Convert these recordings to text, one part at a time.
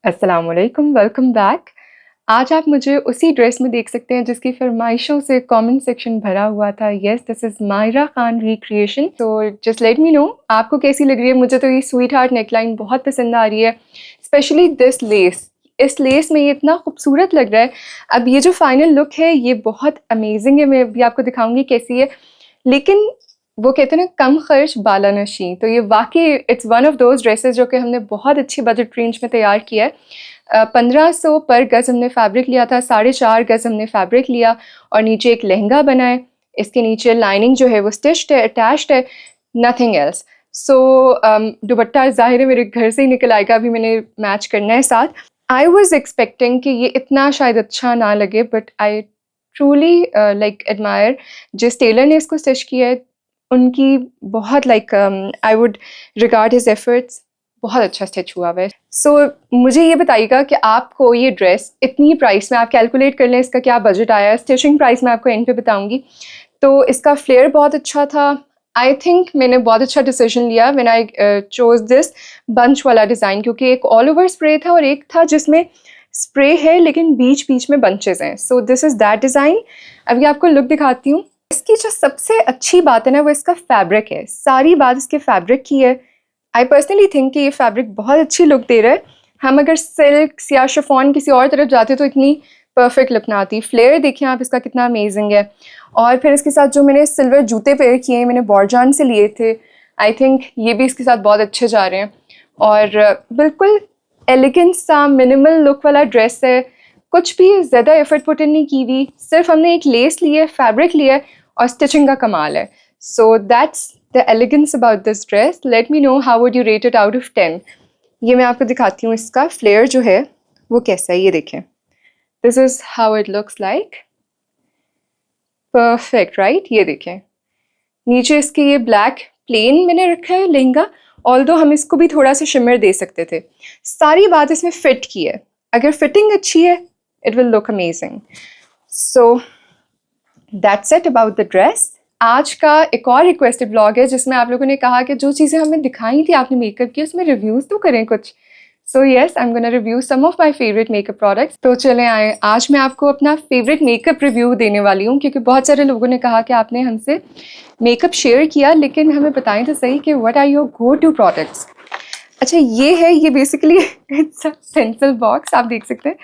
अस्सलामुअलैकुम, welcome back. आज आप मुझे उसी ड्रेस में देख सकते हैं जिसकी फरमाइशों से कमेंट सेक्शन भरा हुआ था। Yes, this is Mayra Khan recreation. तो जस्ट लेट मी नो आपको कैसी लग रही है। मुझे तो ये स्वीट हार्ट नेकलाइन बहुत पसंद आ रही है, स्पेशली दिस लेस। इस लेस में ये इतना खूबसूरत लग रहा है। अब ये जो फाइनल लुक है ये बहुत अमेजिंग है, मैं भी आपको दिखाऊंगी कैसी है। लेकिन वो कहते हैं ना, कम खर्च बाला नशी, तो ये वाकई it's one of those dresses जो कि हमने बहुत अच्छी बजट रेंज में तैयार किया है। 1500 पर गज़ हमने फैब्रिक लिया था, 4.5 गज़ हमने फैब्रिक लिया और नीचे एक लहंगा बनाए। इसके नीचे लाइनिंग जो है वो स्टिच्ड है, अटैच्ड है, नथिंग एल्स। सो दुपट्टा ज़ाहिर है मेरे घर से ही निकल आएगा, अभी मैंने मैच करना है साथ। आई वॉज एक्सपेक्टिंग कि ये इतना शायद अच्छा ना लगे, but I truly like admire जिस टेलर ने इसको स्टिच किया है, उनकी बहुत like I would regard his efforts, बहुत अच्छा स्टिच हुआ हुआ है। सो मुझे ये बताइएगा कि आपको ये ड्रेस इतनी प्राइस में, आप कैलकुलेट कर लें इसका क्या बजट आया। स्टिचिंग प्राइस मैं आपको एंड पे बताऊंगी। तो इसका फ्लेयर बहुत अच्छा था। आई थिंक मैंने बहुत अच्छा डिसीजन लिया when I chose this bunch वाला डिज़ाइन, क्योंकि एक ऑल ओवर स्प्रे था और एक था जिसमें स्प्रे है लेकिन बीच बीच में बंचेस हैं। सो दिस इज़ दैट डिज़ाइन। अभी आपको लुक दिखाती हूँ। इसकी जो सबसे अच्छी बात है ना, वो इसका फैब्रिक है। सारी बात इसके फैब्रिक की है। आई पर्सनली थिंक कि ये फैब्रिक बहुत अच्छी लुक दे रहा है। हम अगर सिल्क या शिफॉन किसी और तरफ जाते तो इतनी परफेक्ट लुक ना आती। फ्लेयर देखें आप इसका कितना अमेजिंग है। और फिर इसके साथ जो मैंने सिल्वर जूते पेयर किए हैं, मैंने बॉर्जान से लिए थे। आई थिंक ये भी इसके साथ बहुत अच्छे जा रहे हैं। और बिल्कुल एलिगेंट सा मिनिमल लुक वाला ड्रेस है। कुछ भी ज़्यादा एफर्ट पुट इन नहीं की हुई, सिर्फ हमने एक लेस ली है, फैब्रिक लिया है और स्टिचिंग का कमाल है। So that's the elegance about this dress. Let me know how would you rate it out of 10। ये मैं आपको दिखाती हूँ, इसका फ्लेयर जो है वो कैसा है, ये देखें। This is how it looks like. Perfect right. ये देखें, नीचे इसके ये ब्लैक प्लेन मैंने रखा है लहंगा, ऑल्दो हम इसको भी थोड़ा सा शिमर दे सकते थे। सारी बात इसमें फिट की है। अगर फिटिंग अच्छी है it will look amazing. So that's it about the dress. आज का एक और रिक्वेस्टेड ब्लॉग है जिसमें आप लोगों ने कहा कि जो चीज़ें हमें दिखाई थी आपने मेकअप की, उसमें रिव्यूज़ तो करें कुछ। So yes, I am gonna review some of my favourite makeup products. तो चलें आए, आज मैं आपको अपना फेवरेट मेकअप रिव्यू देने वाली हूँ, क्योंकि बहुत सारे लोगों ने कहा कि आपने हमसे मेकअप शेयर किया, लेकिन हमें बताएं तो सही कि what are your go to products. अच्छा ये है, ये basically it's a pencil box, आप देख सकते हैं।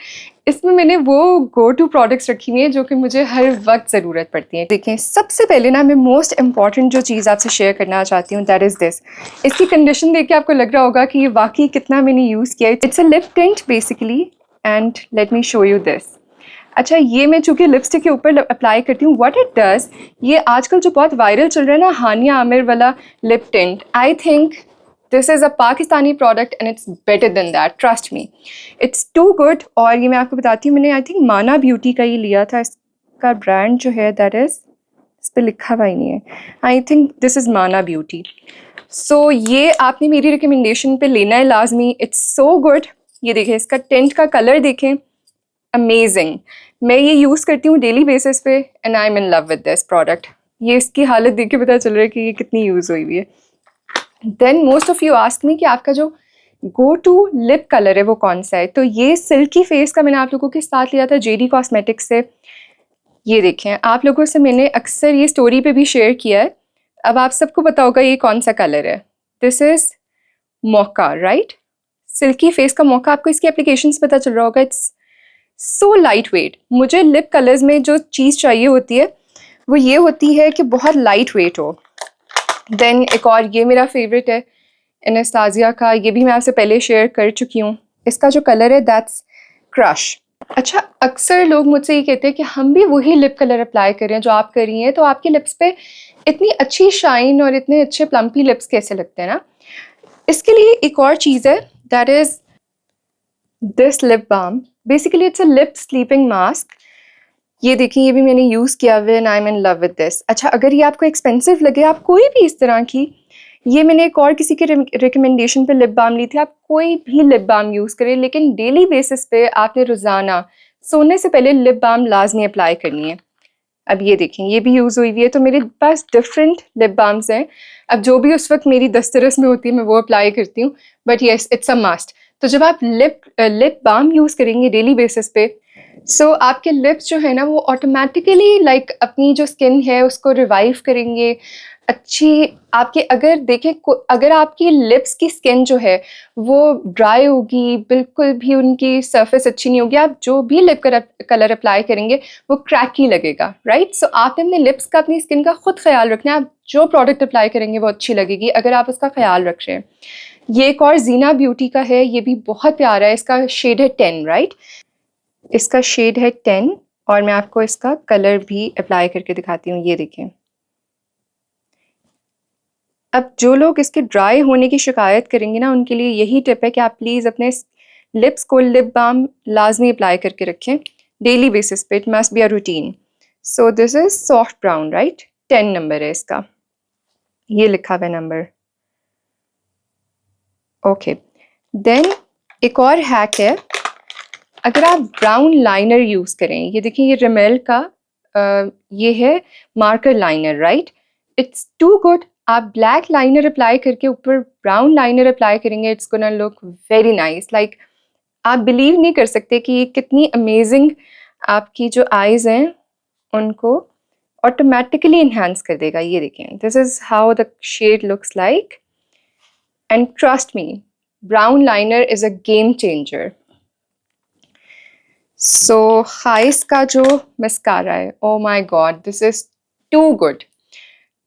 इसमें मैंने वो गो टू प्रोडक्ट्स रखी हुई हैं जो कि मुझे हर वक्त ज़रूरत पड़ती हैं। देखें, सबसे पहले ना मैं मोस्ट इंपॉर्टेंट जो चीज़ आपसे शेयर करना चाहती हूँ दैट इज़ दिस। इसकी कंडीशन देख के आपको लग रहा होगा कि ये वाकई कितना मैंने यूज़ किया है। It's a lip tint basically, and let me show you this. अच्छा, ये मैं चूँकि लिपस्टिक के ऊपर अप्लाई करती हूँ, व्हाट इट डज़, ये आजकल जो बहुत वायरल चल रहा है ना, हानिया आमिर वाला lip tint, I think this is a Pakistani product and it's better than that, trust me, it's too good. और ये मैं आपको बताती हूँ, मैंने आई थिंक माना ब्यूटी का ये लिया था। इसका ब्रांड जो है दैट इज़, इस पर लिखा हुआ ही नहीं है, आई थिंक दिस इज़ माना ब्यूटी। सो ये आपने मेरी रिकमेंडेशन पे लेना है लाजमी, इट्स सो गुड। ये देखें, इसका टेंट का कलर देखें, अमेजिंग। मैं ये यूज़ करती हूँ डेली बेसिस पे and I am in love with this product. ये इसकी हालत देख के पता चल रहा है कि ये कितनी यूज़ हुई हुई है। Then most of you ask me कि आपका जो गो टू लिप कलर है वो कौन सा है। तो ये सिल्की फेस का मैंने आप लोगों के साथ लिया था JD कॉस्मेटिक्स से। ये देखें, आप लोगों से मैंने अक्सर ये स्टोरी पे भी शेयर किया है, अब आप सबको पता होगा ये कौन सा कलर है। This is mocha, right. Silky face का मोका, आपको इसकी एप्लीकेशंस पता चल रहा होगा। It's so light weight. मुझे लिप कलर्स में जो चीज़ चाहिए होती है वो ये होती है कि बहुत लाइट वेट हो। देन एक और ये मेरा फेवरेट है एनास्तासिया का, ये भी मैं आपसे पहले शेयर कर चुकी हूँ। इसका जो कलर है दैट्स क्रश। अच्छा, अक्सर लोग मुझसे ये कहते हैं कि हम भी वही लिप कलर अप्लाई करें जो आप कर रही हैं, तो आपके लिप्स पे इतनी अच्छी शाइन और इतने अच्छे प्लम्पी लिप्स कैसे लगते हैं ना। इसके लिए एक और चीज़ है, that is this lip balm. Basically it's a lip sleeping mask. ये देखिए, ये भी मैंने यूज़ किया हुआ है, I am in love with this. अच्छा, अगर ये आपको एक्सपेंसिव लगे, आप कोई भी इस तरह की, ये मैंने एक और किसी के रिकमेंडेशन पे लिप बाम ली थी, आप कोई भी लिप बाम यूज़ करें, लेकिन डेली बेसिस पे आपने रोज़ाना सोने से पहले लिप बाम लाजमी अप्लाई करनी है। अब ये देखें, ये भी यूज़ हुई हुई है। तो मेरे पास डिफरेंट लिप बाम्स हैं। अब जो भी उस वक्त मेरी दस्तरस में होती है मैं वो अप्लाई करती हूँ, but yes it's a must. तो जब आप लिप बाम यूज़ करेंगे डेली बेसिस पे, सो आपके लिप्स जो है ना वो ऑटोमेटिकली लाइक अपनी जो स्किन है उसको रिवाइव करेंगे। अच्छी आपके अगर देखें अगर आपकी लिप्स की स्किन जो है वो ड्राई होगी, बिल्कुल भी उनकी सरफेस अच्छी नहीं होगी, आप जो भी लिप कलर अप्लाई करेंगे वो क्रैकी लगेगा, राइट। सो आपने अपने लिप्स का, अपनी स्किन का खुद ख्याल रखना है। आप जो प्रोडक्ट अप्लाई करेंगे वो अच्छी लगेगी अगर आप उसका ख्याल रख रहे हैं। ये एक और जीना ब्यूटी का है, ये भी बहुत प्यारा है। इसका शेड है 10, राइट। इसका शेड है 10 और मैं आपको इसका कलर भी अप्लाई करके दिखाती हूँ। ये देखें। अब जो लोग इसके ड्राई होने की शिकायत करेंगे ना, उनके लिए यही टिप है कि आप प्लीज़ अपने लिप्स को लिप बाम लाजमी अप्लाई करके रखें डेली बेसिस पे। It must be a routine. So this is soft brown, right. 10 number है इसका, ये लिखा हुआ नंबर। ओके, देन एक और हैक है। अगर आप ब्राउन लाइनर यूज़ करें, ये देखिए, ये रिमेल का ये है marker liner, right. It's too good. आप ब्लैक लाइनर अप्लाई करके ऊपर ब्राउन लाइनर अप्लाई करेंगे, it's gonna look very nice. Like आप बिलीव नहीं कर सकते कि ये कितनी अमेजिंग आपकी जो आईज़ हैं उनको ऑटोमेटिकली इन्हांस कर देगा। ये देखें, this is how the shade looks like and trust me, brown liner is a game changer. So हाइस का जो मस्कारा है, oh my god, this is too good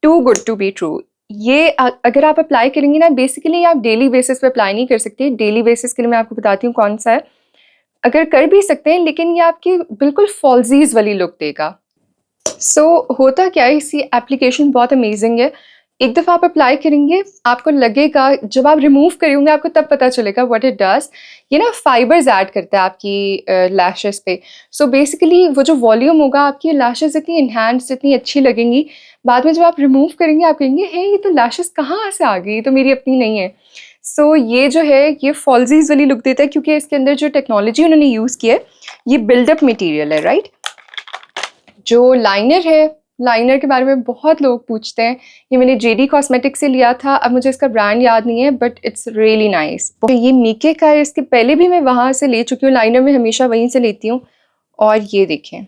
to be true. ये अगर आप अप्लाई करेंगे ना, बेसिकली आप डेली बेसिस पे अप्लाई नहीं कर सकते। डेली बेसिस के लिए मैं आपको बताती हूँ कौन सा है। अगर कर भी सकते हैं, लेकिन ये आपकी बिल्कुल फॉल्जीज वाली लुक देगा। होता क्या है, इसी एप्लीकेशन बहुत अमेजिंग है। एक दफ़ा आप अप्लाई करेंगे, आपको लगेगा, जब आप रिमूव करेंगे आपको तब पता चलेगा व्हाट इट डज। ये ना फाइबर्स ऐड करता है आपकी लैशेस पे। बेसिकली वो जो वॉल्यूम होगा, आपकी लैशेस इतनी इन्हांस्ड, इतनी अच्छी लगेंगी। बाद में जब आप रिमूव करेंगे आप कहेंगे, हे ये तो लैशेस कहाँ से आ गई, ये तो मेरी अपनी नहीं है। ये जो है ये फॉल्जीज वाली लुक देता है, क्योंकि इसके अंदर जो टेक्नोलॉजी उन्होंने यूज़ की है, ये बिल्डअप मटीरियल है, राइट। जो लाइनर है, लाइनर के बारे में बहुत लोग पूछते हैं। ये मैंने JD कॉस्मेटिक से लिया था, अब मुझे इसका ब्रांड याद नहीं है, बट इट्स रियली नाइस। ये मीके का है, इसके पहले भी मैं वहाँ से ले चुकी हूँ। लाइनर मैं हमेशा वहीं से लेती हूँ। और ये देखें,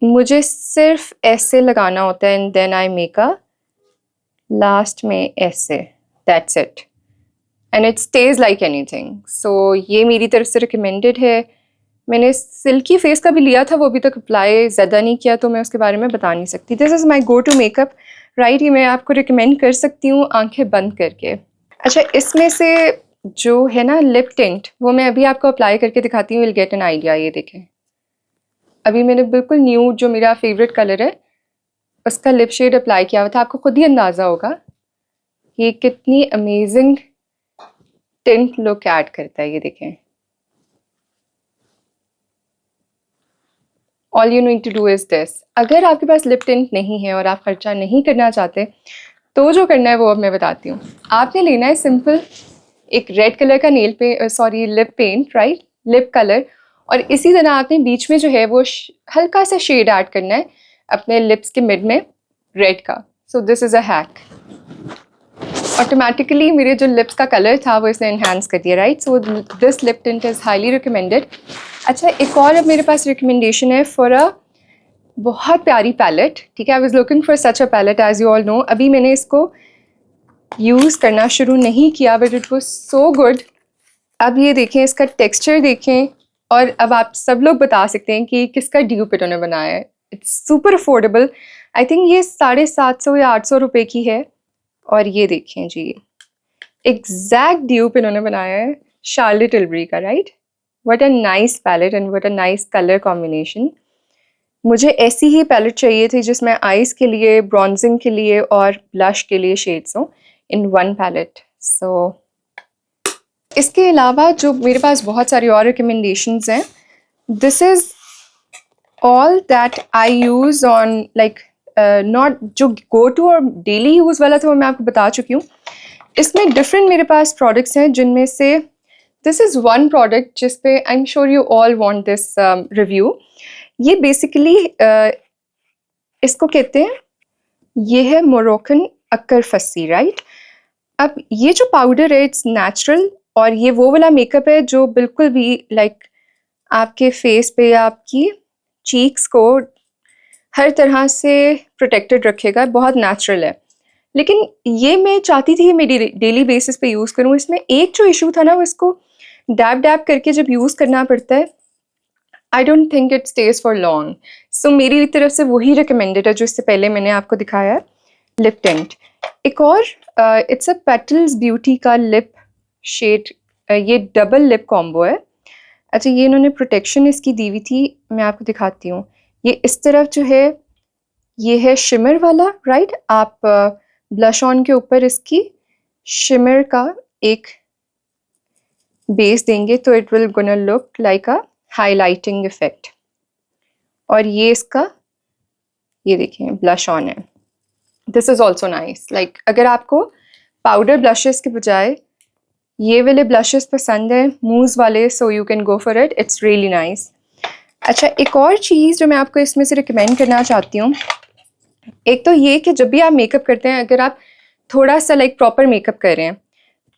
मुझे सिर्फ ऐसे लगाना होता है and then I make a last में ऐसे, that's it, and it stays like anything. ये मेरी तरफ से रिकमेंडेड है। मैंने सिल्की फेस का भी लिया था, वो अभी तक अप्लाई ज़्यादा नहीं किया, तो मैं उसके बारे में बता नहीं सकती। This is my go to makeup, right. ये मैं आपको रिकमेंड कर सकती हूँ आंखें बंद करके। अच्छा, इसमें से जो है ना लिप टिंट, वो मैं अभी आपको अप्लाई करके दिखाती हूँ, विल गेट एन आइडिया। ये देखें, अभी मैंने बिल्कुल न्यू, जो मेरा फेवरेट कलर है, उसका लिप शेड अप्लाई किया हुआ था। आपको खुद ही अंदाज़ा होगा ये कितनी अमेजिंग टिंट लुक ऐड करता है। ये देखें, all you need to do is this. अगर आपके पास लिप टिंट नहीं है और आप खर्चा नहीं करना चाहते, तो जो करना है वो अब मैं बताती हूँ। आपने लेना है सिंपल एक रेड कलर का lip paint, right, lip colour. और इसी तरह आपने बीच में जो है वो हल्का सा शेड ऐड करना है अपने लिप्स के मिड में, रेड का। This is a hack. Automatically मेरे जो लिप्स का कलर था वो इसने इन्हांस कर दिया, right. This lip tint is highly recommended. अच्छा, एक और अब मेरे पास रिकमेंडेशन है फॉर अ बहुत प्यारी पैलेट, ठीक है। I was looking for such a palette, as you all know. अभी मैंने इसको यूज़ करना शुरू नहीं किया, but it was so good. अब ये देखें, इसका टेक्सचर देखें, और अब आप सब लोग बता सकते हैं कि किसका ड्यूप इन्होंने बनाया है। It's super affordable. I think ये 750 या 800 रुपये की है। और ये देखें जी, एग्जैक्ट ड्यूप इन्होंने बनाया है शार्लेट टिलबरी का, right. What a nice palette and what a nice colour combination. मुझे ऐसी ही पैलेट चाहिए थी जिसमें आईज के लिए, ब्रॉन्जिंग के लिए और ब्लश के लिए शेड्स हों इन वन पैलेट। इसके अलावा जो मेरे पास बहुत सारी और रिकमेंडेशंस हैं, this is all that I use on like not जो गो टू और डेली यूज़ वाला था वो मैं आपको बता चुकी हूँ। इसमें डिफरेंट मेरे पास प्रोडक्ट्स हैं, जिनमें से दिस इज़ वन प्रोडक्ट जिस पे I am sure you all want this review. ये बेसिकली इसको कहते हैं, ये है मोरक्कन अक्कर फस्सी, राइट। अब ये जो पाउडर है, इट्स नेचुरल और ये वो वाला मेकअप है जो बिल्कुल भी लाइक आपके फेस पे या आपकी चीक्स को हर तरह से प्रोटेक्टेड रखेगा, बहुत नेचुरल है। लेकिन ये मैं चाहती थी कि मैं डेली बेसिस पे यूज़ करूँ। इसमें एक जो इशू था ना, वो इसको डैब डैब करके जब यूज़ करना पड़ता है, I don't think it stays for long. So मेरी तरफ से वही रिकमेंडेड है जो इससे पहले मैंने आपको दिखाया है, लिप टिंट। एक और इट्स अ पेटल्स ब्यूटी का लिप शेड, ये डबल लिप कॉम्बो है। अच्छा, ये इन्होंने प्रोटेक्शन इसकी दी हुई थी, मैं आपको दिखाती हूँ। ये इस तरफ जो है ये है शिमर वाला, राइट। आप ब्लश ऑन के ऊपर इसकी शिमर का एक बेस देंगे तो it will gonna look like a highlighting effect. और ये इसका, ये देखिए ब्लश ऑन है। This is also nice. Like अगर आपको पाउडर ब्लशेस के बजाय ये वाले ब्लशेस पसंद है, मूव्स वाले, so you can go for it, it's really nice. अच्छा, एक और चीज़ जो मैं आपको इसमें से रिकमेंड करना चाहती हूँ, एक तो ये कि जब भी आप मेकअप करते हैं, अगर आप थोड़ा सा लाइक प्रॉपर मेकअप कर रहे हैं,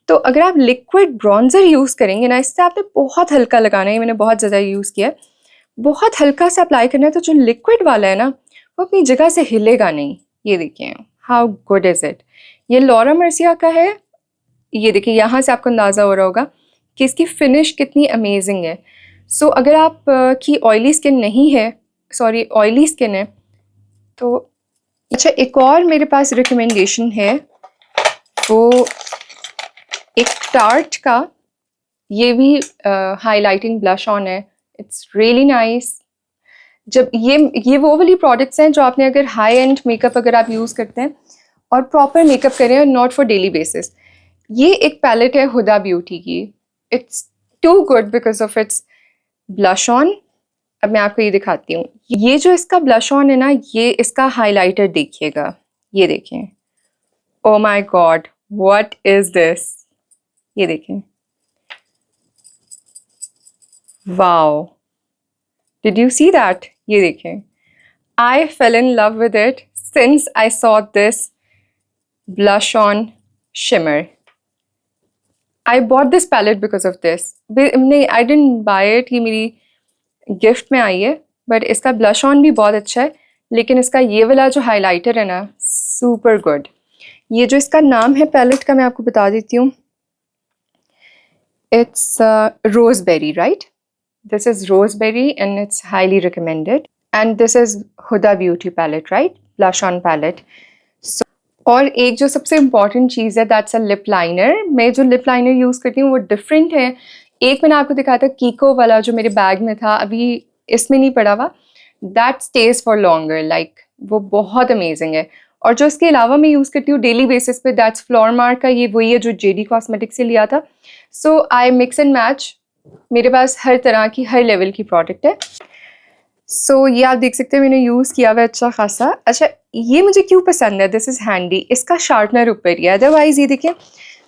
तो अगर आप लिक्विड ब्रॉन्जर यूज़ करेंगे ना, इससे आपने बहुत हल्का लगाना है। मैंने बहुत ज़्यादा यूज़ किया है, बहुत हल्का सा अप्लाई करना है। तो जो लिक्विड वाला है ना, वो अपनी जगह से हिलेगा नहीं। ये देखिए हाउ गुड इज़ इट। ये लॉरा मर्सिया का है। ये देखिए, यहाँ से आपको अंदाज़ा हो रहा होगा कि इसकी फिनिश कितनी अमेजिंग है। सो अगर आप की ऑयली स्किन नहीं है, सॉरी ऑयली स्किन है, तो अच्छा, एक और मेरे पास रिकमेंडेशन है, वो एक टार्ट का, ये भी हाईलाइटिंग ब्लश ऑन है। It's really nice. जब ये वो वाली प्रोडक्ट्स हैं जो आपने अगर हाई एंड मेकअप अगर आप यूज़ करते हैं और प्रॉपर मेकअप कर रहे हैं, नॉट फॉर डेली बेसिस। ये एक पैलेट है हुदा ब्यूटी की। It's too good because of its blush on. अब मैं आपको ये दिखाती हूँ। ये जो इसका ब्लश ऑन है ना, ये इसका हाइलाइटर देखिएगा, ये देखें। Oh my god, what is this. ये देखें, wow, did you see that. ये देखें, I fell in love with it since I saw this blush on shimmer. I bought this palette because of this. नहीं, I didn't bye it, ये मेरी gift में आई है। But इसका blush on भी बहुत अच्छा है, लेकिन इसका ये वाला जो हाइलाइटर है ना, सुपर गुड। ये जो इसका नाम है पैलेट का, मैं आपको बता देती हूँ। It's Roseberry, right. This is Roseberry and it's highly recommended. And this is Huda Beauty palette, right, blush on palette. और एक जो सबसे इम्पॉर्टेंट चीज़ है, दैट्स अ लिप लाइनर। मैं जो लिप लाइनर यूज़ करती हूँ वो डिफरेंट है। एक मैंने आपको दिखाया था कीको वाला जो मेरे बैग में था, अभी इसमें नहीं पड़ा हुआ। That stage for longer, like वो बहुत अमेजिंग है। और जो इसके अलावा मैं यूज़ करती हूँ डेली बेसिस पे, दैट्स फ्लोरमार्क का, ये वही है जो जेडी कॉस्मेटिक से लिया था। सो आई मिक्स एंड मैच, मेरे पास हर तरह की, हर लेवल की प्रोडक्ट है। सो ये आप देख सकते हैं मैंने यूज़ किया हुआ है अच्छा खासा। अच्छा, ये मुझे क्यों पसंद है, दिस इज़ हैंडी। इसका शार्पनर ऊपर ही है, अदरवाइज़ ये देखिए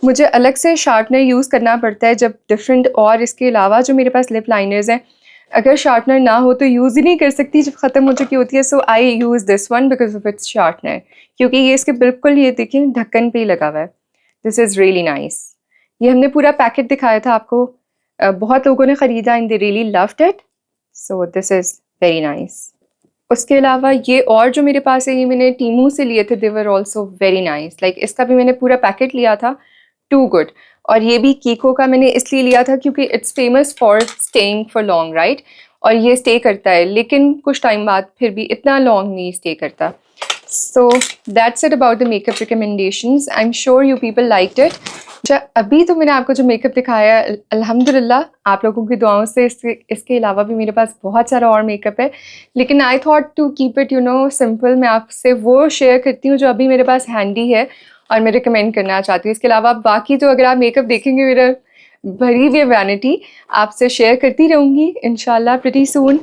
मुझे अलग से शार्पनर यूज़ करना पड़ता है जब डिफरेंट, और इसके अलावा जो मेरे पास लिप लाइनर्स हैं, अगर शार्पनर ना हो तो यूज़ ही नहीं कर सकती जब ख़त्म हो चुकी होती है। So I use this one because of its sharpener, क्योंकि ये इसके बिल्कुल, ये देखिए ढक्कन पे ही लगा हुआ है। This is really nice. ये हमने पूरा पैकेट दिखाया था आपको, बहुत लोगों ने ख़रीदा and they really loved it. So this is very nice. उसके अलावा ये और जो मेरे पास है, ये मैंने टीमू से लिए थे, they were also very nice. Like इसका भी मैंने पूरा पैकेट लिया था, टू गुड। और ये भी कीको का मैंने इसलिए लिया था क्योंकि it's famous for staying for long, right. और ये स्टे करता है, लेकिन कुछ टाइम बाद फिर भी इतना लॉन्ग नहीं स्टे करता। So that's it about the makeup recommendations. I am sure you people liked it. अच्छा, अभी तो मैंने आपको जो मेकअप दिखाया है, अल्हम्दुलिल्लाह आप लोगों की दुआओं से इसके अलावा भी मेरे पास बहुत सारा और मेकअप है, लेकिन I thought to keep it simple. मैं आपसे वो शेयर करती हूँ जो अभी मेरे पास हैंडी है और मैं रिकमेंड करना चाहती हूँ। इसके अलावा बाकी तो अगर आप मेकअप देखेंगे, मेरा भरी हुई वैनिटी, आपसे शेयर करती रहूँगी इंशाल्लाह प्रीटी सून।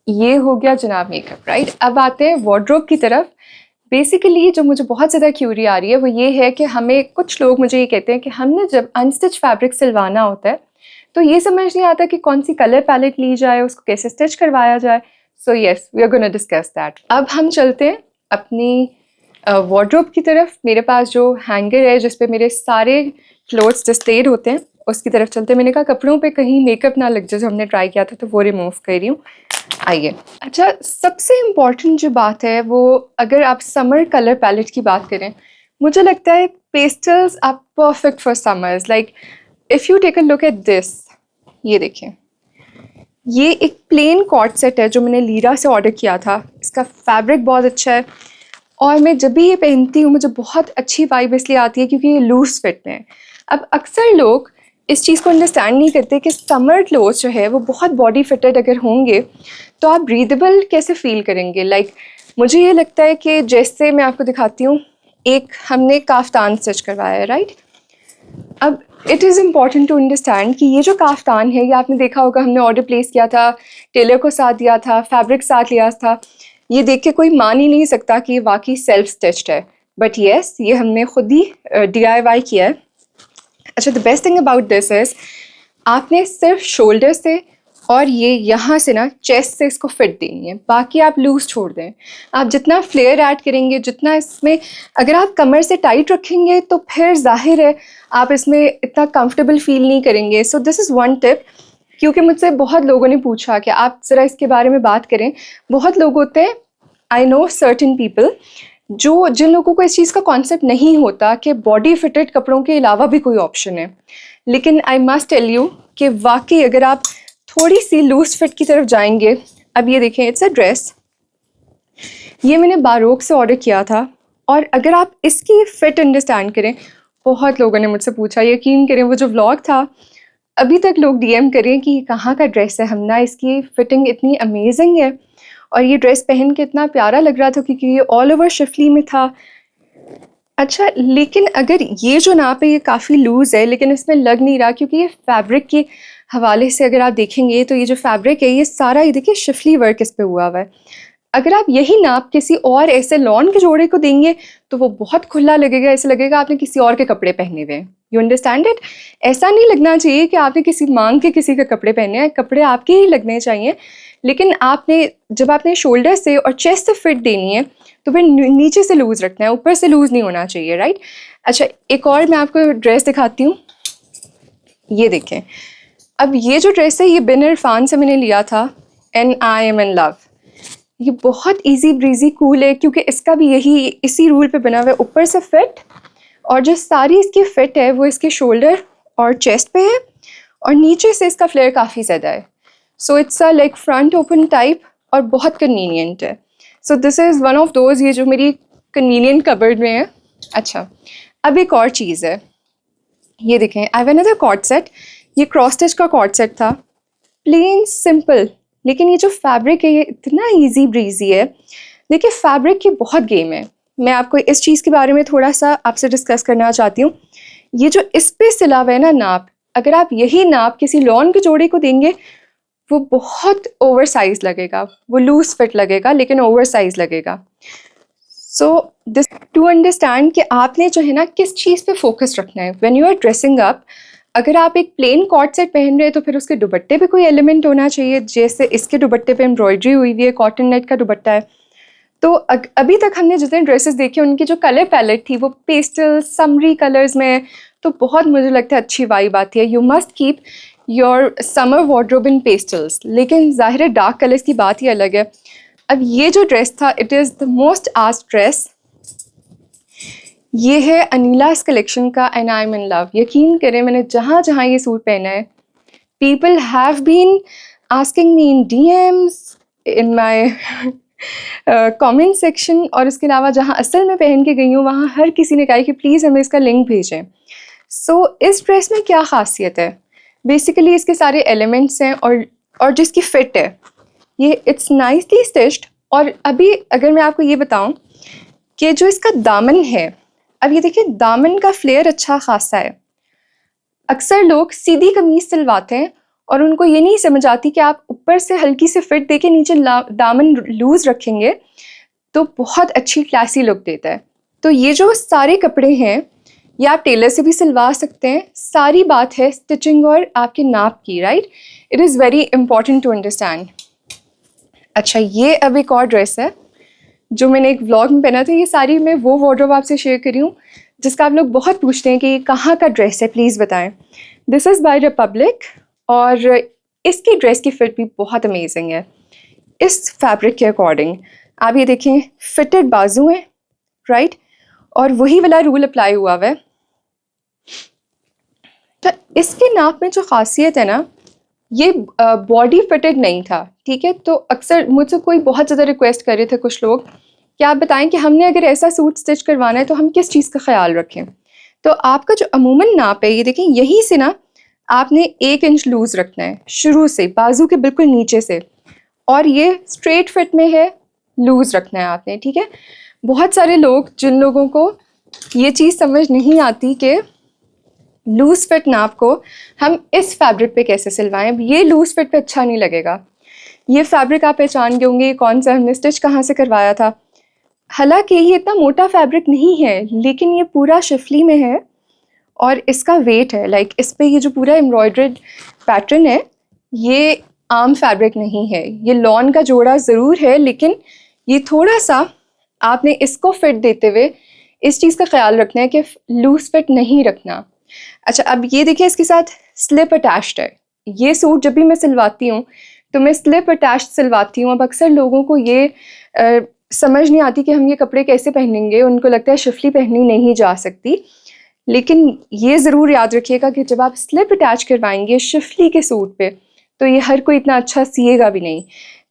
ये हो गया जनाब मेकअप, राइट। अब आते हैं वार्डरोब की तरफ। बेसिकली जो मुझे बहुत ज़्यादा क्यूरी आ रही है वो ये है कि हमें, कुछ लोग मुझे ये कहते हैं कि हमने जब अनस्टिच फैब्रिक सिलवाना होता है तो ये समझ नहीं आता कि कौन सी कलर पैलेट ली जाए, उसको कैसे स्टिच करवाया जाए। So yes, we are gonna discuss that. अब हम चलते हैं अपनी वार्डरोब की तरफ। मेरे पास जो हैंगर है जिस पे मेरे सारे क्लोथ्स डिस्प्लेड होते हैं उसकी तरफ चलते हैं। मैंने कहा कपड़ों पे कहीं मेकअप ना लग जाए, जो हमने ट्राई किया था तो वो रिमूव कर रही हूँ। आइए, अच्छा सबसे इम्पॉर्टेंट जो बात है वो, अगर आप समर कलर पैलेट की बात करें, मुझे लगता है pastels are perfect for summers. Like if you take a look at this, ये देखें, ये एक प्लेन कॉर्ड सेट है जो मैंने लीरा से ऑर्डर किया था। इसका फैब्रिक बहुत अच्छा है और मैं जब भी ये पहनती हूँ मुझे बहुत अच्छी वाइब इसलिए आती है क्योंकि ये लूज फिट में है। अब अक्सर लोग इस चीज़ को अंडरस्टैंड नहीं करते कि समर क्लोथ्स जो है वो बहुत बॉडी फिटेड अगर होंगे तो आप ब्रीदेबल कैसे फील करेंगे। लाइक मुझे ये लगता है कि जैसे मैं आपको दिखाती हूँ, एक हमने काफ्तान स्टिच करवाया है, राइट। अब it is important to understand कि ये जो काफ्तान है, ये आपने देखा होगा हमने ऑर्डर प्लेस किया था, टेलर को साथ दिया था, फैब्रिक साथ लिया था। ये देख के कोई मान ही नहीं सकता कि ये वाकई सेल्फ स्टिच्ड है, बट येस ये हमने खुद ही DIY किया है। अच्छा, the best thing about this is आपने सिर्फ शोल्डर से और ये यहाँ से ना चेस्ट से इसको फिट देनी है, बाकी आप लूज छोड़ दें। आप जितना फ्लेयर ऐड करेंगे, जितना इसमें अगर आप कमर से टाइट रखेंगे तो फिर जाहिर है आप इसमें इतना कंफर्टेबल फील नहीं करेंगे। सो दिस इज़ वन टिप, क्योंकि मुझसे बहुत लोगों ने पूछा कि आप ज़रा इसके बारे में बात करें। बहुत लोग होते हैं, आई नो सर्टेन पीपल, जिन लोगों को इस चीज़ का कॉन्सेप्ट नहीं होता कि बॉडी फिटेड कपड़ों के अलावा भी कोई ऑप्शन है। लेकिन आई मस्ट टेल यू कि वाकई अगर आप थोड़ी सी लूज फिट की तरफ जाएंगे, अब ये देखें, इट्स अ ड्रेस, ये मैंने बारोक से ऑर्डर किया था और अगर आप इसकी फिट अंडरस्टैंड करें, बहुत लोगों ने मुझसे पूछा, यकीन करें वो जो व्लॉग था अभी तक लोग DM करें कि ये कहाँ का ड्रेस है हमना, इसकी फिटिंग इतनी अमेजिंग है और ये ड्रेस पहन के इतना प्यारा लग रहा था क्योंकि ये ऑल ओवर शिफली में था। अच्छा, लेकिन अगर ये जो नाप है ये काफ़ी लूज़ है, लेकिन इसमें लग नहीं रहा क्योंकि ये फैब्रिक के हवाले से अगर आप देखेंगे तो ये जो फैब्रिक है ये सारा, ये देखिए शिफली वर्क इस पे हुआ हुआ है। अगर आप यही नाप किसी और ऐसे लॉन के जोड़े को देंगे तो वो बहुत खुला लगेगा, ऐसे लगेगा आपने किसी और के कपड़े पहने हुए हैं। You understand it? ऐसा नहीं लगना चाहिए कि आपने किसी मांग के किसी के कपड़े पहने हैं, कपड़े आपके ही लगने चाहिए, लेकिन जब आपने शोल्डर से और चेस्ट से फिट देनी है तो फिर नीचे से लूज़ रखना है, ऊपर से लूज़ नहीं होना चाहिए, राइट। अच्छा, एक और मैं आपको ड्रेस दिखाती हूँ, ये देखें। अब ये जो ड्रेस है ये बिन इरफान से मैंने लिया था, and I am in love. ये बहुत इजी ब्रीजी कूल है क्योंकि इसका भी इसी रूल पे बना हुआ है, ऊपर से फिट और जो सारी इसकी फिट है वो इसके शोल्डर और चेस्ट पे है और नीचे से इसका फ्लेयर काफ़ी ज़्यादा है। So it's a like front open type और बहुत कन्वीनियंट है। सो this is one of those, ये जो मेरी कन्वीनियंट कबर्ड में है। अच्छा, अब एक और चीज़ है, ये देखें, I have another cord set. ये क्रॉस स्टिच का कॉर्ड सेट था, प्लेन सिंपल, लेकिन ये जो फैब्रिक है ये इतना इजी ब्रीजी है। देखिए फैब्रिक की बहुत गेम है। मैं आपको इस चीज़ के बारे में थोड़ा सा आपसे डिस्कस करना चाहती हूँ। ये जो इस पे सिला हुआ है ना नाप, अगर आप यही नाप किसी लॉन के जोड़े को देंगे वो बहुत ओवर साइज लगेगा, वो लूज फिट लगेगा लेकिन ओवर साइज लगेगा। सो दिस टू अंडरस्टैंड कि आपने जो है ना किस चीज़ पे फोकस रखना है when you are dressing up. अगर आप एक प्लेन कॉर्ड सेट पहन रहे हैं तो फिर उसके दुपट्टे पे कोई एलिमेंट होना चाहिए, जैसे इसके दुपट्टे पे एम्ब्रॉयडरी हुई हुई है, कॉटन नेट का दुपट्टा है। तो अभी तक हमने जितने ड्रेसेस देखे उनकी जो कलर पैलेट थी वो पेस्टल समरी कलर्स में है, तो बहुत मुझे लगता है अच्छी वाइब आती है। You must keep your summer wardrobe in pastels, लेकिन ज़ाहिर है डार्क कलर्स की बात ही अलग है। अब ये जो ड्रेस था, it is the most asked dress, ये है अनीला's कलेक्शन का and I am in love. यकीन करें मैंने जहाँ जहाँ ये सूट पहना है, people have been asking me in DMs, in my comment section, और इसके अलावा जहाँ असल में पहन के गई हूँ वहाँ हर किसी ने कहा कि प्लीज़ हमें इसका लिंक भेजें। सो इस ड्रेस में क्या ख़ासियत है? बेसिकली इसके सारे एलिमेंट्स हैं और जिसकी फ़िट है, ये इट्स नाइसली स्टिच्ड। और अभी अगर मैं आपको ये बताऊँ कि जो इसका दामन है, अब ये देखिए दामन का फ्लेयर अच्छा खासा है। अक्सर लोग सीधी कमीज सिलवाते हैं और उनको ये नहीं समझ आती कि आप ऊपर से हल्की से फिट देके नीचे दामन लूज रखेंगे तो बहुत अच्छी क्लासी लुक देता है। तो ये जो सारे कपड़े हैं ये आप टेलर से भी सिलवा सकते हैं। सारी बात है स्टिचिंग और आपके नाप की, right. It is very important to understand. अच्छा, ये अब एक और ड्रेस है जो मैंने एक व्लॉग में पहना था। ये सारी मैं वो वार्डरोब आपसे शेयर करी हूँ जिसका आप लोग बहुत पूछते हैं कि ये कहाँ का ड्रेस है, प्लीज़ बताएं। दिस इज़ बाय रिपब्लिक और इसकी ड्रेस की फिट भी बहुत अमेजिंग है इस फैब्रिक के अकॉर्डिंग। आप ये देखें, फिटेड बाजू हैं, राइट, और वही वाला रूल अप्लाई हुआ है। तो इसके नाप में जो खासियत है ना, ये बॉडी फिटेड नहीं था, ठीक है। तो अक्सर मुझसे कोई बहुत ज़्यादा रिक्वेस्ट कर रहे थे कुछ लोग कि आप बताएं कि हमने अगर ऐसा सूट स्टिच करवाना है तो हम किस चीज़ का ख्याल रखें। तो आपका जो अमूमन नाप है, ये देखें, यहीं से ना आपने 1 इंच लूज़ रखना है शुरू से, बाजू के बिल्कुल नीचे से, और ये स्ट्रेट फिट में है, लूज़ रखना है आपने, ठीक है। बहुत सारे लोग, जिन लोगों को ये चीज़ समझ नहीं आती कि लूज़ फिट नाप को हम इस फैब्रिक पे कैसे सिलवाएं, ये लूज़ फिट पे अच्छा नहीं लगेगा। ये फैब्रिक आप पहचान गए होंगे कौन सा हमने स्टिच कहाँ से करवाया था। हालांकि ये इतना मोटा फैब्रिक नहीं है, लेकिन ये पूरा शिफली में है और इसका वेट है, लाइक इस पे ये जो पूरा एम्ब्रॉयडर्ड पैटर्न है, ये आम फैब्रिक नहीं है। ये लॉन का जोड़ा ज़रूर है, लेकिन ये थोड़ा सा आपने इसको फिट देते हुए इस चीज़ का ख्याल रखना है कि लूज फिट नहीं रखना। अच्छा, अब ये देखिए, इसके साथ स्लिप अटैच्ड है। ये सूट जब भी मैं सिलवाती हूँ तो मैं स्लिप अटैच्ड सिलवाती हूँ। अब अक्सर लोगों को ये समझ नहीं आती कि हम ये कपड़े कैसे पहनेंगे, उनको लगता है शिफली पहनी नहीं जा सकती। लेकिन ये ज़रूर याद रखिएगा कि जब आप स्लिप अटैच करवाएंगे शिफली के सूट पे, तो ये हर कोई इतना अच्छा सिएगा भी नहीं।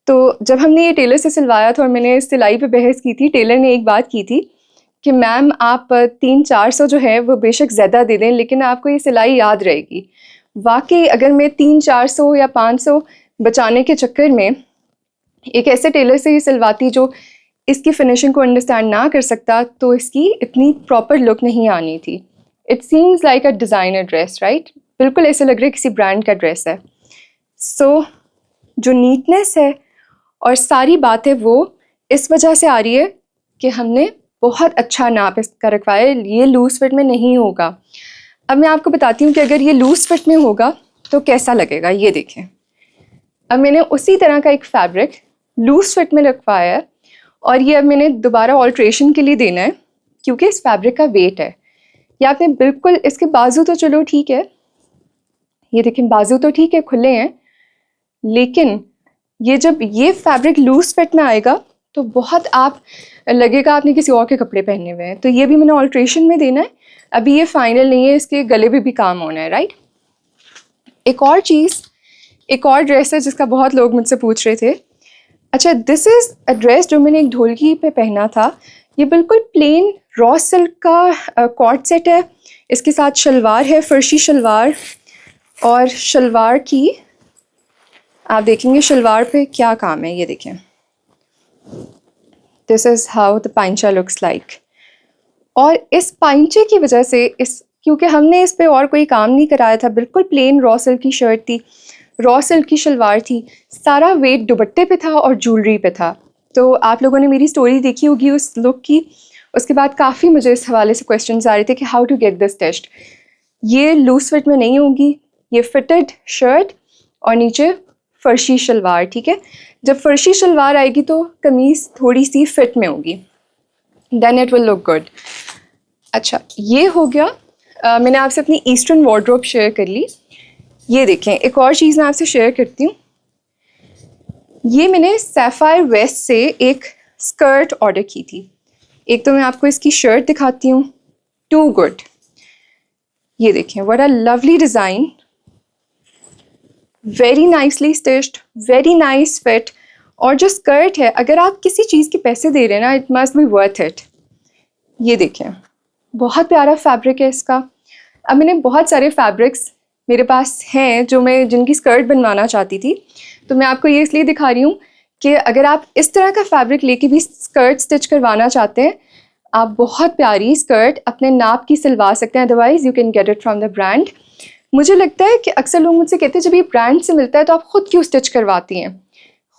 तो जब हमने ये टेलर से सिलवाया था और मैंने सिलाई पे बहस की थी, टेलर ने एक बात की थी कि मैम आप 300-400 जो है वो बेशक ज़्यादा दे दें, लेकिन आपको ये सिलाई याद रहेगी। वाकई अगर मैं 300-400 या 500 बचाने के चक्कर में एक ऐसे टेलर से ये सिलवाती जो इसकी फिनिशिंग को अंडरस्टैंड ना कर सकता, तो इसकी इतनी प्रॉपर लुक नहीं आनी थी। It seems like a designer dress, right, बिल्कुल ऐसे लग रहा है किसी ब्रांड का ड्रेस है। सो जो नीटनेस है और सारी बात है वो इस वजह से आ रही है कि हमने बहुत अच्छा नाप इसका रखवाया है। ये लूज़ फिट में नहीं होगा। अब मैं आपको बताती हूँ कि अगर ये लूज़ फिट में होगा तो कैसा लगेगा। ये देखें, अब मैंने उसी तरह का एक फैब्रिक लूज़ फिट में रखवाया है और ये अब मैंने दोबारा ऑल्ट्रेशन के लिए देना है क्योंकि इस फैब्रिक का वेट है। ये आपने बिल्कुल, इसके बाजू तो चलो ठीक है, ये देखें बाजू तो ठीक है, खुले हैं, लेकिन ये जब ये फैब्रिक लूज़ फिट में आएगा तो बहुत आप लगेगा आपने किसी और के कपड़े पहने हुए हैं। तो ये भी मैंने ऑल्ट्रेशन में देना है, अभी ये फाइनल नहीं है, इसके गले पे भी काम होना है, राइट। एक और चीज़, एक और ड्रेस है जिसका बहुत लोग मुझसे पूछ रहे थे। अच्छा, दिस इज़ अ ड्रेस जो मैंने एक ढोलकी पे पहना था। ये बिल्कुल प्लेन रॉ सिल्क का कॉर्ड सेट है। इसके साथ शलवार है, फर्शी शलवार, और शलवार की आप देखेंगे शलवार पे क्या काम है। ये देखें, this is how the paincha looks like. और इस पाइंचे की वजह से, इस क्योंकि हमने इस पे और कोई काम नहीं कराया था, बिल्कुल प्लेन रॉ सिल्क की शर्ट थी, रॉ सिल्क की शलवार थी, सारा वेट दुपट्टे पे था और ज्वेलरी पे था। तो आप लोगों ने मेरी स्टोरी देखी होगी उस लुक की। उसके बाद काफ़ी मुझे इस हवाले से क्वेश्चंस आ रहे थे कि how to get this taste. ये लूज फिट में नहीं होगी, ये फिटेड शर्ट और नीचे फर्शी शलवार, ठीक है। जब फर्शी शलवार आएगी तो कमीज़ थोड़ी सी फिट में होगी, then it will look good. अच्छा, ये हो गया। मैंने आपसे अपनी ईस्टर्न वार्डरोब शेयर कर ली। ये देखें, एक और चीज़ मैं आपसे शेयर करती हूँ। ये मैंने सैफायर वेस्ट से एक स्कर्ट ऑर्डर की थी। एक तो मैं आपको इसकी शर्ट दिखाती हूँ, टू गुड। ये देखें, what a lovely design, very nicely stitched, very nice fit. और जो स्कर्ट है, अगर आप किसी चीज़ के पैसे दे रहे हैं ना, it must be worth it. ये देखें, बहुत प्यारा फैब्रिक है इसका। अब मैंने बहुत सारे फैब्रिक्स मेरे पास हैं जो मैं जिनकी स्कर्ट बनवाना चाहती थी, तो मैं आपको ये इसलिए दिखा रही हूँ कि अगर आप इस तरह का फैब्रिक लेके भी स्कर्ट स्टिच करवाना चाहते हैं, आप बहुत प्यारी स्कर्ट अपने नाप की सिलवा सकते हैं। Otherwise you can get it from the brand. मुझे लगता है कि अक्सर लोग मुझसे कहते हैं जब ये ब्रांड से मिलता है तो आप ख़ुद क्यों स्टिच करवाती हैं।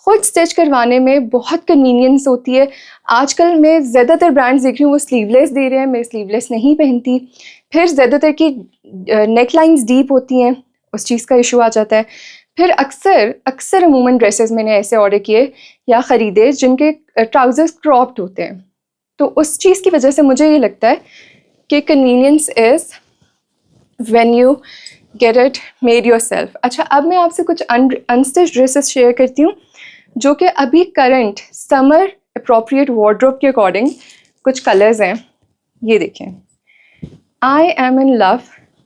ख़ुद स्टिच करवाने में बहुत कन्वीनियंस होती है। आजकल मैं ज़्यादातर ब्रांड्स देख रही हूँ वो स्लीवलेस दे रहे हैं, मैं स्लीवलेस नहीं पहनती। फिर ज़्यादातर की नेक लाइन्स डीप होती हैं, उस चीज़ का इशू आ जाता है। फिर अक्सर अमूमन ड्रेसेस मैंने ऐसे ऑर्डर किए या ख़रीदे जिनके ट्राउज़र्स क्रॉप्ड होते हैं, तो उस चीज़ की वजह से मुझे ये लगता है कि convenience is when you get it made yourself. अच्छा, अब मैं आपसे कुछ अनस्टिच ड्रेसेस शेयर करती हूँ जो कि अभी करंट समर अप्रोप्रिएट वार्डरोब के अकॉर्डिंग कुछ कलर्स हैं। ये देखें, आई एम इन लव।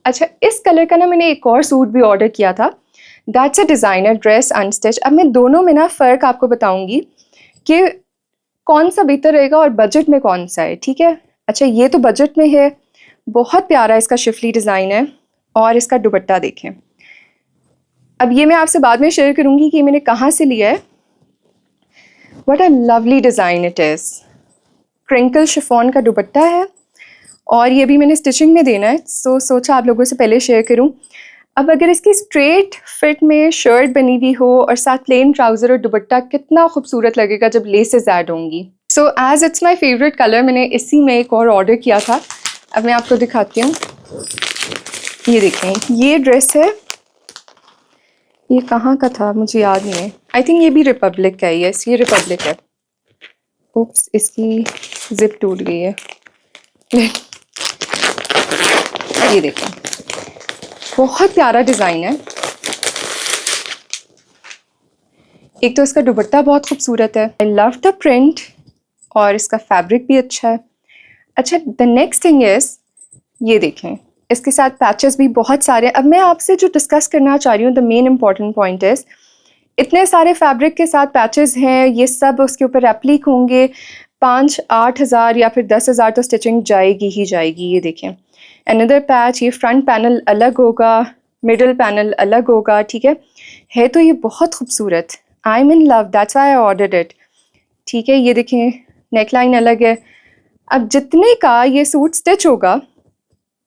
अच्छा, इस कलर का ना मैंने एक और सूट भी ऑर्डर किया था, that's a designer dress unstitch. अब मैं दोनों में ना फ़र्क आपको बताऊंगी कि कौन सा बेहतर रहेगा और बजट में कौन सा है, ठीक है। अच्छा, ये तो बजट में है, बहुत प्यारा इसका शिफली डिज़ाइन है और इसका दुपट्टा देखें। अब ये मैं आपसे बाद में शेयर करूंगी कि मैंने कहाँ से लिया है। What a lovely design it is. Crinkle chiffon का दुपट्टा है और ये भी मैंने स्टिचिंग में देना है, सो सोचा आप लोगों से पहले शेयर करूं। अब अगर इसकी स्ट्रेट फिट में शर्ट बनी हुई हो और साथ प्लेन ट्राउज़र और दुपट्टा, कितना खूबसूरत लगेगा जब लेसेस ऐड होंगी। So as it's my favourite colour, मैंने इसी में एक और ऑर्डर किया था। अब मैं आपको दिखाती हूँ। ये देखें, ये ड्रेस है, ये कहाँ का था मुझे याद नहीं है। आई थिंक ये भी रिपब्लिक का है। यस, ये रिपब्लिक है। उप्स, इसकी जिप टूट गई है। ये देखें, बहुत प्यारा डिज़ाइन है। एक तो इसका दुपट्टा बहुत खूबसूरत है, आई लव द प्रिंट, और इसका फैब्रिक भी अच्छा है। अच्छा, द नेक्स्ट थिंग इज़, ये देखें, इसके साथ पैचेस भी बहुत सारे। अब मैं आपसे जो डिस्कस करना चाह रही हूँ, the main important point is, इतने सारे फैब्रिक के साथ पैचेस हैं, ये सब उसके ऊपर रेप्लिक होंगे। 5-8 हज़ार या फिर 10 हज़ार तो स्टिचिंग जाएगी ही जाएगी। ये देखें, अनदर पैच, ये फ्रंट पैनल अलग होगा, मिडल पैनल अलग होगा, ठीक है तो ये बहुत खूबसूरत। आई am in love, that's why I ordered it. ठीक है, ये देखें, नेकलाइन अलग है। अब जितने का ये सूट स्टिच होगा,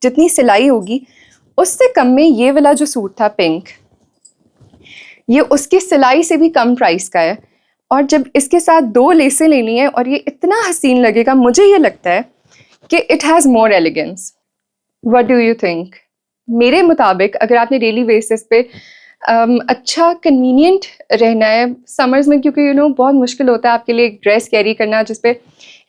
जितनी सिलाई होगी, उससे कम में ये वाला जो सूट था पिंक, ये उसकी सिलाई से भी कम प्राइस का है। और जब इसके साथ 2 लेसें लेनी है और ये इतना हसीन लगेगा, मुझे ये लगता है कि it has more elegance. What do you think? मेरे मुताबिक अगर आपने डेली बेसिस पे अच्छा कन्वीनियंट रहना है समर्स में, क्योंकि बहुत मुश्किल होता है आपके लिए एक ड्रेस कैरी करना जिसपे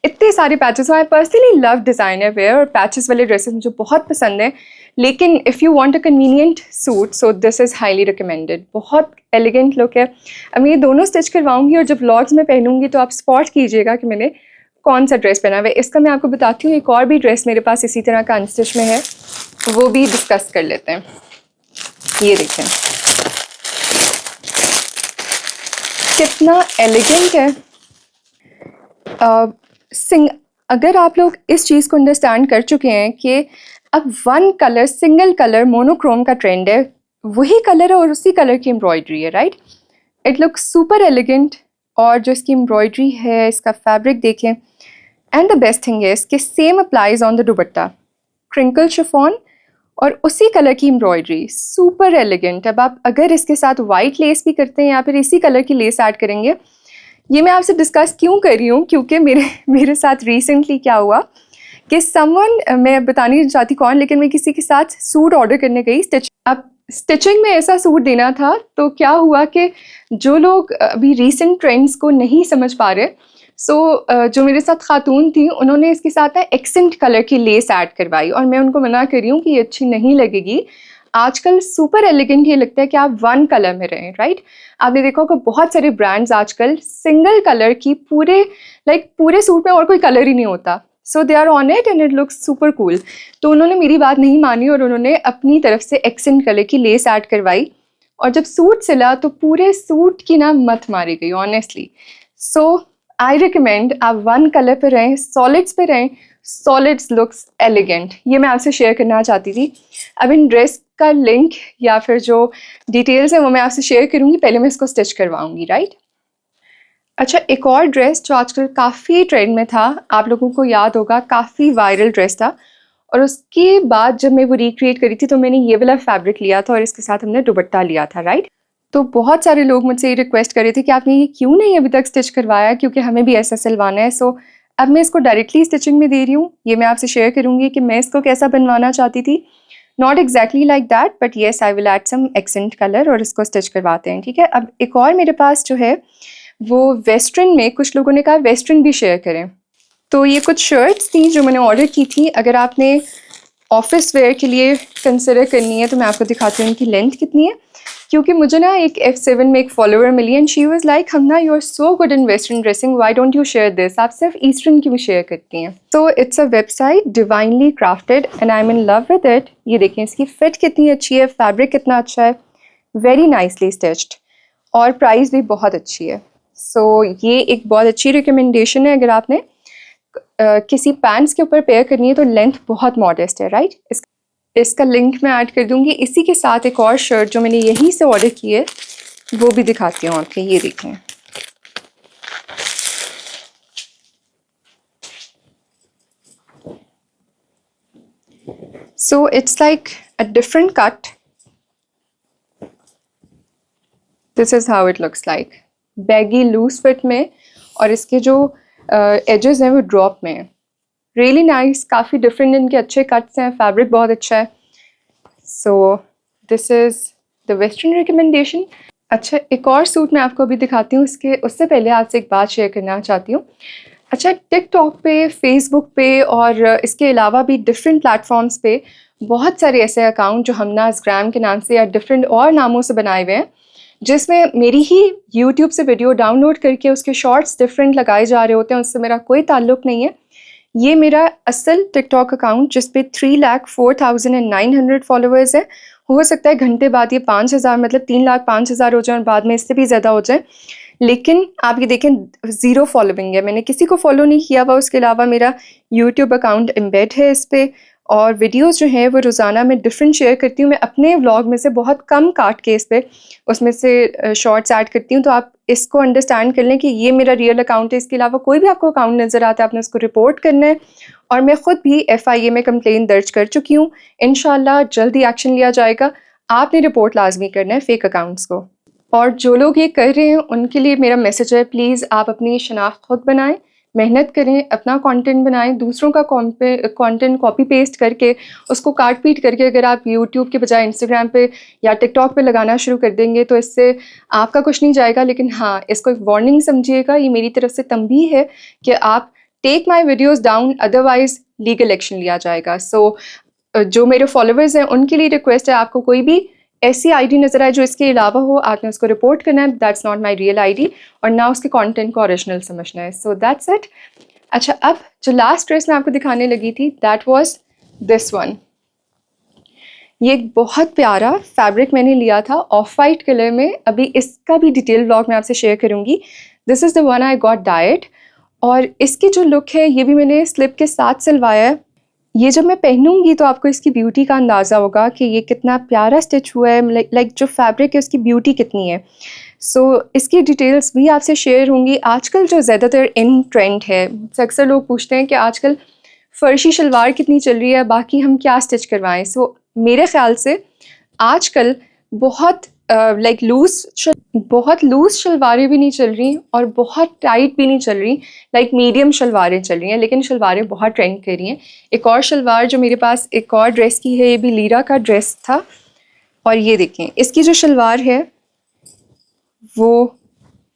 इतने सारे पैचेस हो। I personally love designer wear और पैचेस वाले ड्रेसेस मुझे बहुत पसंद हैं, लेकिन if you want a convenient suit, so this is highly recommended. बहुत एलिगेंट लुक है। अब मैं ये दोनों स्टिच करवाऊंगी और जब व्लॉग्स में पहनूंगी तो आप स्पॉट कीजिएगा कि मैंने कौन सा ड्रेस पहना हुआ है। इसका मैं आपको बताती हूँ, एक और भी ड्रेस मेरे पास इसी तरह का अनस्टिच में है, वो भी डिस्कस कर लेते हैं। ये देखें, कितना एलिगेंट है। अगर आप लोग इस चीज़ को अंडरस्टैंड कर चुके हैं कि अब one colour, single colour, monochrome का ट्रेंड है, वही कलर है और उसी कलर की एम्ब्रॉयडरी है, right? It looks super elegant. और जो इसकी एम्ब्रॉयडरी है, इसका फैब्रिक देखें, and the best thing is कि same applies on the dupatta, crinkle chiffon और उसी कलर की एम्ब्रॉयडरी, सुपर एलिगेंट। अब आप अगर इसके साथ वाइट लेस भी करते हैं या फिर इसी कलर की लेस ऐड करेंगे, ये मैं आपसे डिस्कस क्यों कर रही हूँ, क्योंकि मेरे साथ रिसेंटली क्या हुआ कि समवन, मैं बतानी नहीं चाहती कौन, लेकिन मैं किसी के साथ सूट ऑर्डर करने गई अब स्टिचिंग में ऐसा सूट देना था, तो क्या हुआ कि जो लोग अभी रीसेंट ट्रेंड्स को नहीं समझ पा रहे, जो मेरे साथ खातून थी, उन्होंने इसके साथ एक्सेंट कलर की लेस ऐड करवाई और मैं उनको मना कर रही हूँ कि ये अच्छी नहीं लगेगी। आजकल सुपर एलिगेंट ये लगता है कि आप वन कलर में रहें, राइट? आपने देखा होगा बहुत सारे ब्रांड्स आजकल सिंगल कलर की पूरे सूट में और कोई कलर ही नहीं होता, so they are on it and it looks super cool. तो उन्होंने मेरी बात नहीं मानी और उन्होंने अपनी तरफ से एक्सेंट कलर की लेस ऐड करवाई, और जब सूट सिला तो पूरे सूट की ना मत मारी गई ऑनेस्टली। सो आई रिकमेंड आप वन कलर पे रहें, सॉलिड्स पे रहें, सॉलिड्स लुक्स एलिगेंट। ये मैं आपसे शेयर करना चाहती थी। अब इन ड्रेस का लिंक या फिर जो डिटेल्स है वो मैं आपसे शेयर करूँगी, पहले मैं इसको स्टिच करवाऊँगी, राइट? अच्छा, एक और ड्रेस जो आजकल काफ़ी ट्रेंड में था, आप लोगों को याद होगा, काफ़ी वायरल ड्रेस था, और उसके बाद जब मैं वो रिक्रिएट करी थी तो मैंने ये वाला फैब्रिक लिया था और इसके साथ हमने दुपट्टा लिया था, राइट? तो बहुत सारे लोग मुझसे ये रिक्वेस्ट कर रहे थे कि आपने ये क्यों नहीं अभी तक स्टिच करवाया, क्योंकि हमें भी ऐसा सिलवाना है। सो अब मैं इसको डायरेक्टली स्टिचिंग में दे रही हूँ। ये मैं आपसे शेयर करूँगी कि मैं इसको कैसा बनवाना चाहती थी। Not exactly like that, but yes I will add some accent colour और इसको स्टिच करवाते हैं, ठीक है? अब एक और मेरे पास जो है वो वेस्टर्न में, कुछ लोगों ने कहा वेस्टर्न भी शेयर करें, तो ये कुछ शर्ट्स थी जो मैंने ऑर्डर की थी। अगर आपने ऑफिस वेयर के लिए कंसिडर करनी है तो मैं आपको दिखाती हूँ इनकी लेंथ कितनी है, क्योंकि मुझे ना एक F7 में एक फॉलोअर मिली and she was like, Hamna you are so good in western dressing, why don't you share this, आप सिर्फ ईस्टर्न की भी शेयर करती हैं। तो it's a website divinely crafted and I am in love with it. ये देखें इसकी फिट कितनी अच्छी है, फैब्रिक कितना अच्छा है, वेरी नाइसली स्टिच्ड, और प्राइस भी बहुत अच्छी है। सो ये एक बहुत अच्छी रिकमेंडेशन है। अगर आपने किसी पैंट्स के ऊपर पेयर करनी है तो लेंथ बहुत मॉडेस्ट है, राइट। इसका लिंक मैं ऐड कर दूंगी। इसी के साथ एक और शर्ट जो मैंने यहीं से ऑर्डर की है वो भी दिखाती हूँ आपके। ये देखें, so it's like a different cut, this is how it looks like, baggy loose fit में, और इसके जो एजेस हैं वो ड्रॉप में है। रियली नाइस, काफ़ी डिफरेंट इनके अच्छे कट्स हैं, फैब्रिक बहुत अच्छा है। सो this is the western recommendation. अच्छा, एक और सूट मैं आपको अभी दिखाती हूँ। उससे पहले आपसे एक बात शेयर करना चाहती हूँ। अच्छा, टिकटॉक पे, फेसबुक पे और इसके अलावा भी डिफरेंट प्लेटफॉर्म्स पे बहुत सारे ऐसे अकाउंट जो हमना इंस्टाग्राम के नाम से या डिफरेंट और नामों से बनाए हुए हैं, जिसमें मेरी ही यूट्यूब से वीडियो डाउनलोड करके उसके शॉर्ट्स डिफरेंट लगाए जा रहे होते हैं। उससे मेरा कोई ताल्लुक़ नहीं है। ये मेरा असल टिकटॉक अकाउंट जिस पे 3,04,900 फॉलोअर्स हैं। हो सकता है घंटे बाद ये 5,000 मतलब 3,05,000 हो जाए और बाद में इससे भी ज़्यादा हो जाए, लेकिन आप ये देखें ज़ीरो फॉलोइंग है, मैंने किसी को फॉलो नहीं किया हुआ। उसके अलावा मेरा यूट्यूब अकाउंट एम्बेड है इस पर, और वीडियोस जो हैं वो रोज़ाना मैं डिफरेंट शेयर करती हूँ। मैं अपने व्लॉग में से बहुत कम काट के इस पर उसमें से शॉर्ट्स ऐड करती हूँ। तो आप इसको अंडरस्टैंड कर लें कि ये मेरा रियल अकाउंट है। इसके अलावा कोई भी आपको अकाउंट नज़र आता है आपने उसको रिपोर्ट करना है, और मैं ख़ुद भी FIA में कंप्लेन दर्ज कर चुकी हूँ। इंशाल्लाह जल्दी एक्शन लिया जाएगा। आपने रिपोर्ट लाजमी करना है फेक अकाउंट्स को। और जो लोग ये कर रहे हैं उनके लिए मेरा मैसेज है, प्लीज़ आप अपनी शनाख्त खुद बनाएं, मेहनत करें, अपना कंटेंट बनाएं। दूसरों का कंटेंट कॉपी पेस्ट करके उसको काट पीट करके अगर आप यूट्यूब के बजाय इंस्टाग्राम पे या टिकटॉक पे लगाना शुरू कर देंगे तो इससे आपका कुछ नहीं जाएगा। लेकिन हाँ, इसको एक वार्निंग समझिएगा, ये मेरी तरफ से तंबीह है कि आप take my videos down, otherwise legal action लिया जाएगा। सो जो मेरे फॉलोअर्स हैं उनके लिए रिक्वेस्ट है, आपको कोई भी ऐसी आईडी नज़र आए जो इसके अलावा हो, आपने उसको रिपोर्ट करना है। That's not my real ID, और ना उसके कंटेंट को ओरिजिनल समझना है। So that's it. अच्छा, अब जो लास्ट ड्रेस मैं आपको दिखाने लगी थी दैट वाज दिस वन। ये एक बहुत प्यारा फैब्रिक मैंने लिया था ऑफ वाइट कलर में। अभी इसका भी डिटेल व्लॉग मैं आपसे शेयर करूँगी। This is the one I got diet, और इसकी जो लुक है ये भी मैंने स्लिप के साथ सिलवाया है। ये जब मैं पहनूंगी तो आपको इसकी ब्यूटी का अंदाज़ा होगा कि ये कितना प्यारा स्टिच हुआ है, लाइक जो फैब्रिक है उसकी ब्यूटी कितनी है। सो इसकी डिटेल्स भी आपसे शेयर होंगी। आजकल जो ज़्यादातर इन ट्रेंड है, अक्सर लोग पूछते हैं कि आजकल फ़र्शी शलवार कितनी चल रही है, बाकी हम क्या स्टिच करवाएं। सो मेरे ख़्याल से आजकल बहुत बहुत लूज शलवारें भी नहीं चल रही और बहुत टाइट भी नहीं चल रही, लाइक मीडियम शलवारें चल रही हैं, लेकिन शलवारें बहुत ट्रेंड कर रही हैं। एक और शलवार जो मेरे पास एक और ड्रेस की है, ये भी लीरा का ड्रेस था, और ये देखें इसकी जो शलवार है वो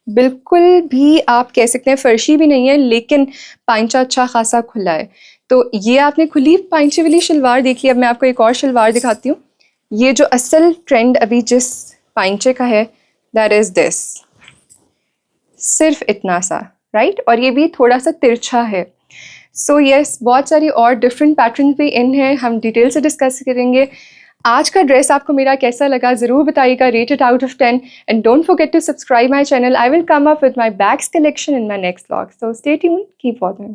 बिल्कुल भी आप कह सकते हैं फर्शी भी नहीं है, लेकिन पांचा अच्छा खासा खुला है। तो ये आपने खुली पांचे वाली शलवार देखी। अब मैं आपको एक और शलवार दिखाती हूँ। ये जो असल ट्रेंड अभी जिस पांचे का है दैट इज़ दिस, सिर्फ इतना सा, राइट। और ये भी थोड़ा सा तिरछा है। सो यस, बहुत सारी और डिफरेंट पैटर्न भी इन है, हम डिटेल से डिस्कस करेंगे। आज का ड्रेस आपको मेरा कैसा लगा ज़रूर बताइएगा, rated out of 10, and don't forget to subscribe my channel. I will come up with my bags collection in my next vlog, so stay tuned, keep watching.